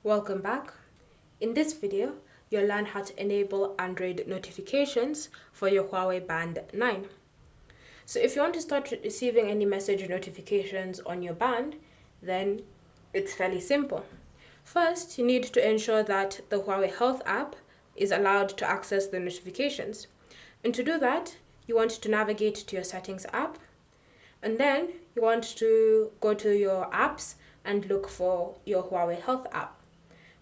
Welcome back. In this video, you'll learn how to enable Android notifications for your Huawei Band 9. So if you want to start receiving any message notifications on your band, then it's fairly simple. First, you need to ensure that the Huawei Health app is allowed to access the notifications. And to do that, you want to navigate to your Settings app, and then you want to go to your apps and look for your Huawei Health app.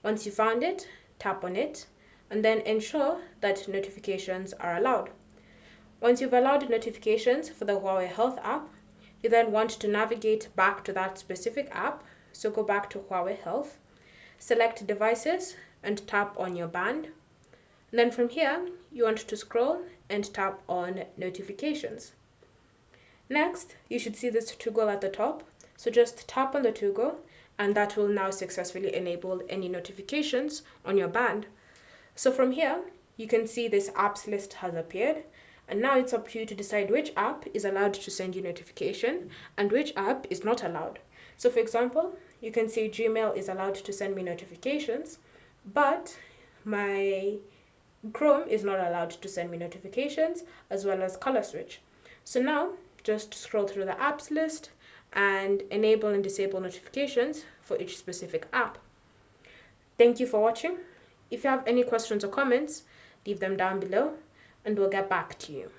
Once you found it, tap on it, and then ensure that notifications are allowed. Once you've allowed notifications for the Huawei Health app, you then want to navigate back to that specific app. So go back to Huawei Health, select Devices, and tap on your band. And then from here, you want to scroll and tap on Notifications. Next, you should see this toggle at the top. So just tap on the toggle, and that will now successfully enable any notifications on your band. So from here, you can see this apps list has appeared, and now it's up to you to decide which app is allowed to send you notification and which app is not allowed. So for example, you can see Gmail is allowed to send me notifications, but my Chrome is not allowed to send me notifications, as well as Color Switch. So now, just scroll through the apps list and enable and disable notifications for each specific app. Thank you for watching. If you have any questions or comments, leave them down below and we'll get back to you.